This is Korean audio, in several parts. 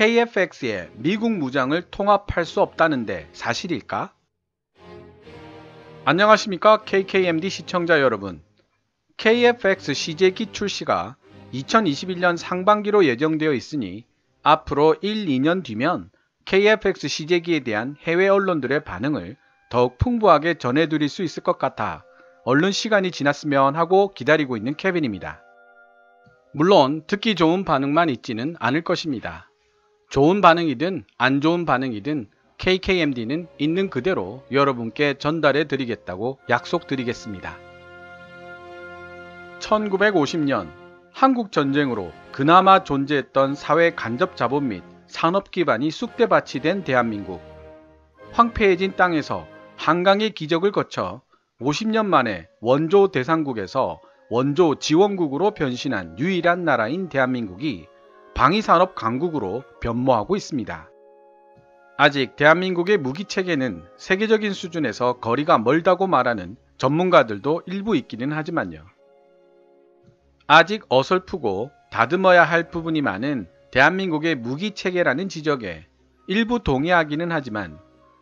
KF-X에 미국 무장을 통합할 수 없다는데 사실일까? 안녕하십니까 KKMD 시청자 여러분. KF-X 시제기 출시가 2021년 상반기로 예정되어 있으니 앞으로 1, 2년 뒤면 KF-X 시제기에 대한 해외 언론들의 반응을 더욱 풍부하게 전해드릴 수 있을 것 같아 얼른 시간이 지났으면 하고 기다리고 있는 케빈입니다. 물론 듣기 좋은 반응만 있지는 않을 것입니다. 좋은 반응이든 안 좋은 반응이든 KKMD는 있는 그대로 여러분께 전달해 드리겠다고 약속드리겠습니다. 1950년 한국 전쟁으로 그나마 존재했던 사회 간접 자본 및 산업 기반이 쑥대밭이 된 대한민국. 황폐해진 땅에서 한강의 기적을 거쳐 50년 만에 원조 대상국에서 원조 지원국으로 변신한 유일한 나라인 대한민국이 방위산업 강국으로 변모하고 있습니다. 아직 대한민국의 무기체계는 세계적인 수준에서 거리가 멀다고 말하는 전문가들도 일부 있기는 하지만요. 아직 어설프고 다듬어야 할 부분이 많은 대한민국의 무기체계라는 지적에 일부 동의하기는 하지만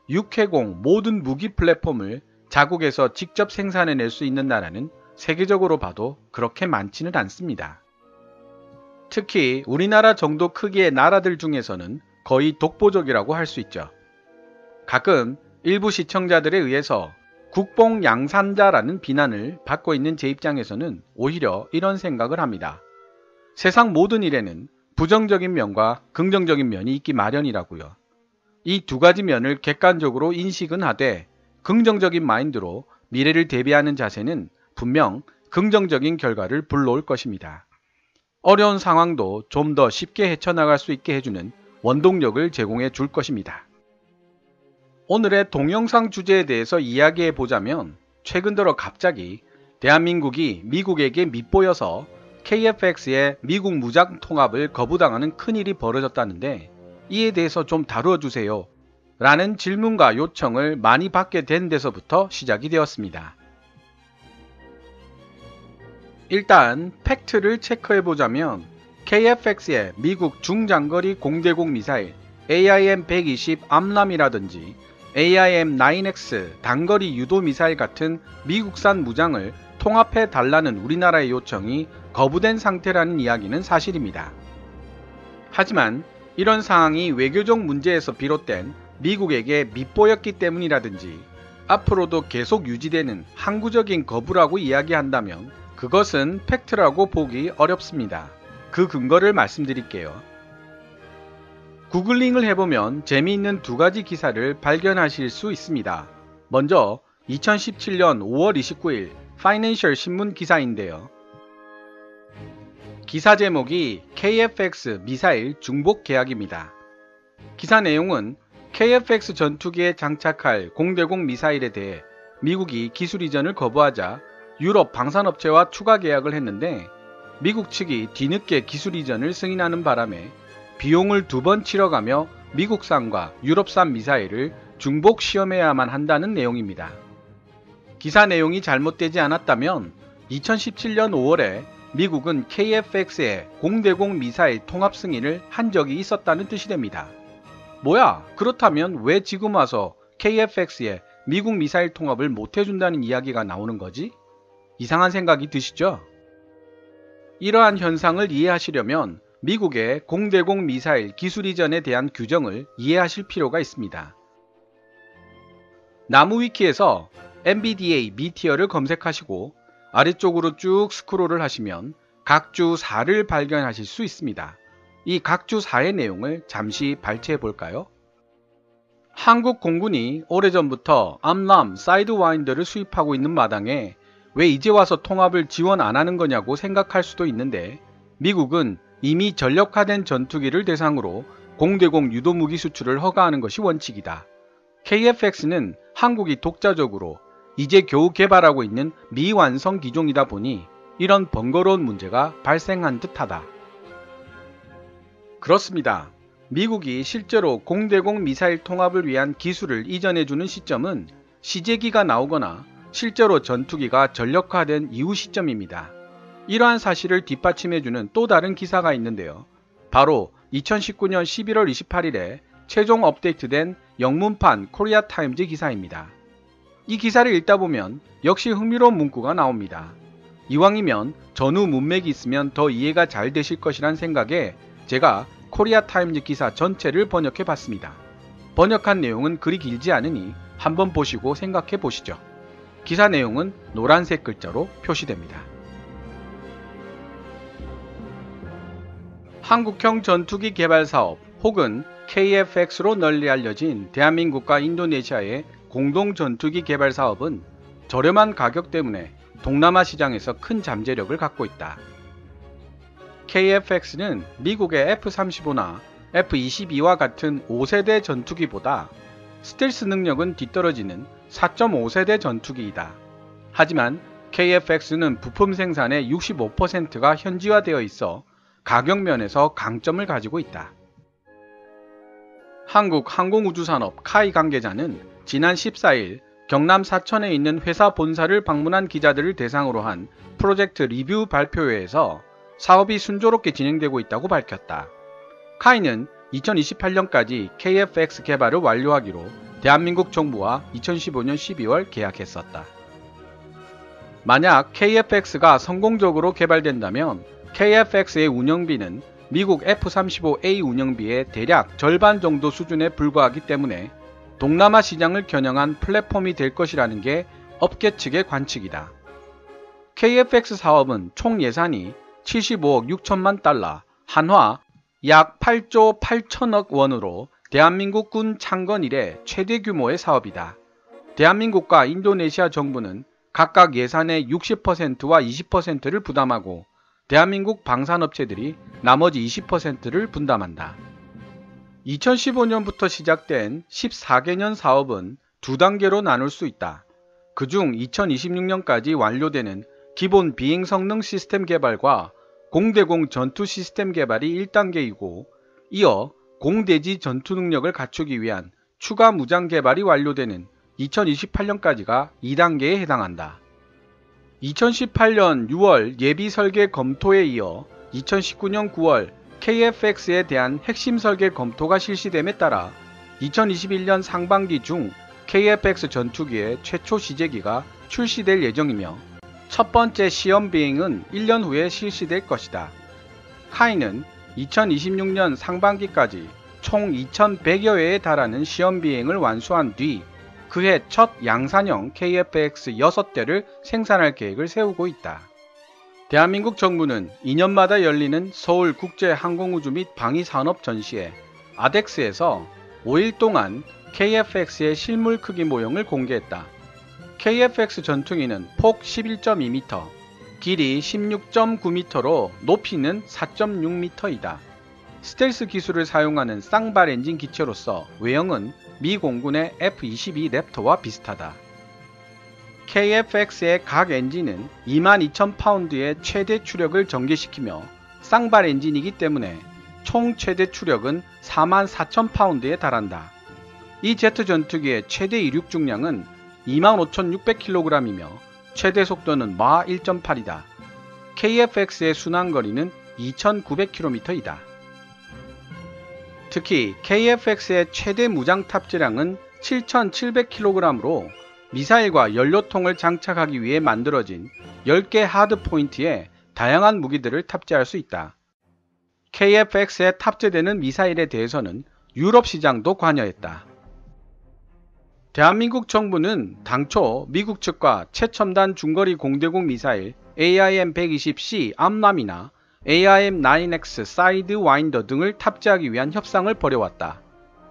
육해공 모든 무기 플랫폼을 자국에서 직접 생산해낼 수 있는 나라는 세계적으로 봐도 그렇게 많지는 않습니다. 특히 우리나라 정도 크기의 나라들 중에서는 거의 독보적이라고 할 수 있죠. 가끔 일부 시청자들에 의해서 국뽕 양산자라는 비난을 받고 있는 제 입장에서는 오히려 이런 생각을 합니다. 세상 모든 일에는 부정적인 면과 긍정적인 면이 있기 마련이라고요. 이 두 가지 면을 객관적으로 인식은 하되 긍정적인 마인드로 미래를 대비하는 자세는 분명 긍정적인 결과를 불러올 것입니다. 어려운 상황도 좀 더 쉽게 헤쳐나갈 수 있게 해주는 원동력을 제공해 줄 것입니다. 오늘의 동영상 주제에 대해서 이야기해 보자면 최근 들어 갑자기 대한민국이 미국에게 밉보여서 KF-X의 미국 무장 통합을 거부당하는 큰일이 벌어졌다는데 이에 대해서 좀 다루어 주세요 라는 질문과 요청을 많이 받게 된 데서부터 시작이 되었습니다. 일단 팩트를 체크해 보자면 KF-X의 미국 중장거리 공대공 미사일 AIM-120 암람이라든지 AIM-9X 단거리 유도 미사일 같은 미국산 무장을 통합해 달라는 우리나라의 요청이 거부된 상태라는 이야기는 사실입니다. 하지만 이런 상황이 외교적 문제에서 비롯된 미국에게 밉보였기 때문이라든지 앞으로도 계속 유지되는 항구적인 거부라고 이야기한다면 그것은 팩트라고 보기 어렵습니다. 그 근거를 말씀드릴게요. 구글링을 해보면 재미있는 두 가지 기사를 발견하실 수 있습니다. 먼저 2017년 5월 29일 파이낸셜 신문 기사인데요. 기사 제목이 KF-X 미사일 중복 계약입니다. 기사 내용은 KF-X 전투기에 장착할 공대공 미사일에 대해 미국이 기술 이전을 거부하자 유럽 방산업체와 추가 계약을 했는데 미국 측이 뒤늦게 기술 이전을 승인하는 바람에 비용을 2번 치러가며 미국산과 유럽산 미사일을 중복 시험해야만 한다는 내용입니다. 기사 내용이 잘못되지 않았다면 2017년 5월에 미국은 KF-X의 공대공 미사일 통합 승인을 한 적이 있었다는 뜻이 됩니다. 뭐야? 그렇다면 왜 지금 와서 KF-X의 미국 미사일 통합을 못 해준다는 이야기가 나오는 거지? 이상한 생각이 드시죠? 이러한 현상을 이해하시려면 미국의 공대공 미사일 기술 이전에 대한 규정을 이해하실 필요가 있습니다. 나무위키에서 NVDA 미티어를 검색하시고 아래쪽으로 쭉 스크롤을 하시면 각주 4를 발견하실 수 있습니다. 이 각주 4의 내용을 잠시 발췌해 볼까요? 한국 공군이 오래전부터 암람 사이드와인더를 수입하고 있는 마당에 왜 이제 와서 통합을 지원 안 하는 거냐고 생각할 수도 있는데 미국은 이미 전력화된 전투기를 대상으로 공대공 유도무기 수출을 허가하는 것이 원칙이다. KF-X는 한국이 독자적으로 이제 겨우 개발하고 있는 미완성 기종이다 보니 이런 번거로운 문제가 발생한 듯하다. 그렇습니다. 미국이 실제로 공대공 미사일 통합을 위한 기술을 이전해주는 시점은 시제기가 나오거나 실제로 전투기가 전력화된 이후 시점입니다. 이러한 사실을 뒷받침해주는 또 다른 기사가 있는데요. 바로 2019년 11월 28일에 최종 업데이트된 영문판 코리아타임즈 기사입니다. 이 기사를 읽다 보면 역시 흥미로운 문구가 나옵니다. 이왕이면 전후 문맥이 있으면 더 이해가 잘 되실 것이란 생각에 제가 코리아타임즈 기사 전체를 번역해 봤습니다. 번역한 내용은 그리 길지 않으니 한번 보시고 생각해 보시죠. 기사 내용은 노란색 글자로 표시됩니다. 한국형 전투기 개발 사업 혹은 KF-X로 널리 알려진 대한민국과 인도네시아의 공동 전투기 개발 사업은 저렴한 가격 때문에 동남아 시장에서 큰 잠재력을 갖고 있다. KF-X는 미국의 F-35나 F-22와 같은 5세대 전투기보다 스텔스 능력은 뒤떨어지는 4.5세대 전투기이다. 하지만 KF-X는 부품 생산의 65%가 현지화되어 있어 가격 면에서 강점을 가지고 있다. 한국항공우주산업 카이 관계자는 지난 14일 경남 사천에 있는 회사 본사를 방문한 기자들을 대상으로 한 프로젝트 리뷰 발표회에서 사업이 순조롭게 진행되고 있다고 밝혔다. 카이는 2028년까지 KF-X 개발을 완료하기로 대한민국 정부와 2015년 12월 계약했었다. 만약 KF-X가 성공적으로 개발된다면 KF-X의 운영비는 미국 F-35A 운영비의 대략 절반 정도 수준에 불과하기 때문에 동남아 시장을 겨냥한 플랫폼이 될 것이라는 게 업계 측의 관측이다. KF-X 사업은 총 예산이 75억 6천만 달러, 한화 약 8조 8천억 원으로 대한민국 군 창건 이래 최대 규모의 사업이다. 대한민국과 인도네시아 정부는 각각 예산의 60%와 20%를 부담하고 대한민국 방산업체들이 나머지 20%를 분담한다. 2015년부터 시작된 14개년 사업은 두 단계로 나눌 수 있다. 그중 2026년까지 완료되는 기본 비행 성능 시스템 개발과 공대공 전투 시스템 개발이 1단계이고 이어 공대지 전투 능력을 갖추기 위한 추가 무장 개발이 완료되는 2028년까지가 2단계에 해당한다. 2018년 6월 예비 설계 검토에 이어 2019년 9월 KF-X에 대한 핵심 설계 검토가 실시됨에 따라 2021년 상반기 중 KF-X 전투기의 최초 시제기가 출시될 예정이며 첫 번째 시험 비행은 1년 후에 실시될 것이다. 카이는 2026년 상반기까지 총 2100여 회에 달하는 시험 비행을 완수한 뒤 그해 첫 양산형 KF-X 6대를 생산할 계획을 세우고 있다. 대한민국 정부는 2년마다 열리는 서울국제항공우주 및 방위산업 전시회 아덱스에서 5일 동안 KF-X의 실물 크기 모형을 공개했다. KF-X 전투기는 폭 11.2m, 길이 16.9m로 높이는 4.6m이다. 스텔스 기술을 사용하는 쌍발 엔진 기체로서 외형은 미 공군의 F-22 랩터와 비슷하다. KF-X의 각 엔진은 22,000파운드의 최대 추력을 전개시키며 쌍발 엔진이기 때문에 총 최대 추력은 44,000파운드에 달한다. 이 제트 전투기의 최대 이륙 중량은 25,600kg이며 최대 속도는 마 1.8이다. KF-X의 순항거리는 2,900km이다. 특히 KF-X의 최대 무장 탑재량은 7,700kg으로 미사일과 연료통을 장착하기 위해 만들어진 10개 하드포인트에 다양한 무기들을 탑재할 수 있다. KF-X에 탑재되는 미사일에 대해서는 유럽 시장도 관여했다. 대한민국 정부는 당초 미국 측과 최첨단 중거리 공대공 미사일 AIM-120C 암람이나 AIM-9X 사이드 와인더 등을 탑재하기 위한 협상을 벌여왔다.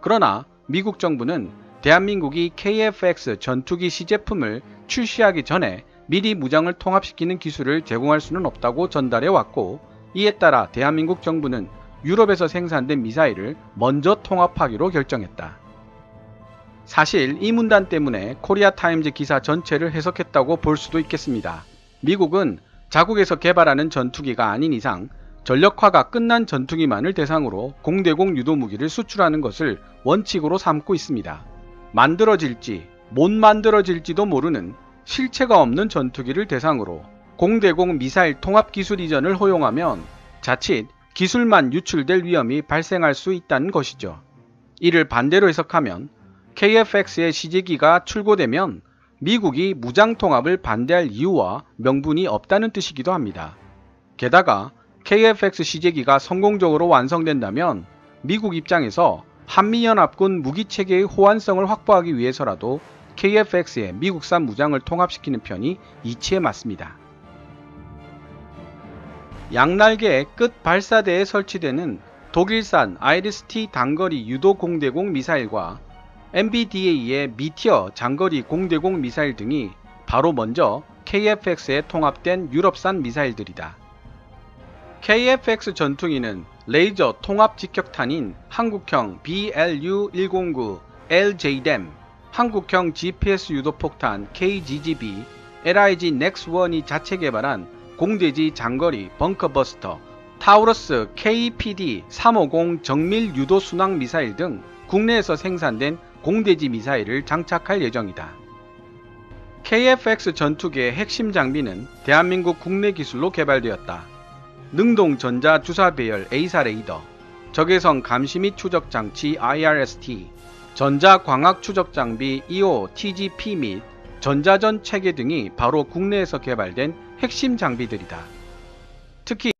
그러나 미국 정부는 대한민국이 KF-X 전투기 시제품을 출시하기 전에 미리 무장을 통합시키는 기술을 제공할 수는 없다고 전달해왔고 이에 따라 대한민국 정부는 유럽에서 생산된 미사일을 먼저 통합하기로 결정했다. 사실 이 문단 때문에 코리아타임즈 기사 전체를 해석했다고 볼 수도 있겠습니다. 미국은 자국에서 개발하는 전투기가 아닌 이상 전력화가 끝난 전투기만을 대상으로 공대공 유도무기를 수출하는 것을 원칙으로 삼고 있습니다. 만들어질지 못 만들어질지도 모르는 실체가 없는 전투기를 대상으로 공대공 미사일 통합 기술 이전을 허용하면 자칫 기술만 유출될 위험이 발생할 수 있다는 것이죠. 이를 반대로 해석하면 KF-X의 시제기가 출고되면 미국이 무장통합을 반대할 이유와 명분이 없다는 뜻이기도 합니다. 게다가 KF-X 시제기가 성공적으로 완성된다면 미국 입장에서 한미연합군 무기체계의 호환성을 확보하기 위해서라도 KF-X에 미국산 무장을 통합시키는 편이 이치에 맞습니다. 양날개 끝 발사대에 설치되는 독일산 아이리스-T 단거리 유도 공대공 미사일과 MBDA의 미티어 장거리 공대공 미사일 등이 바로 먼저 KF-X에 통합된 유럽산 미사일들이다. KF-X 전투기는 레이저 통합 직격탄인 한국형 BLU-109 LJDAM, 한국형 GPS 유도폭탄 KGGB, LIG NEX-1이 자체 개발한 공대지 장거리 벙커버스터, 타우러스 KPD-350 정밀 유도 순항 미사일 등 국내에서 생산된 공대지 미사일을 장착할 예정이다. KF-X 전투기의 핵심 장비는 대한민국 국내 기술로 개발되었다. 능동 전자 주사 배열 A사 레이더, 적외선 감시 및 추적 장치 IRST, 전자 광학 추적 장비 EO-TGP 및 전자전 체계 등이 바로 국내에서 개발된 핵심 장비들이다. 특히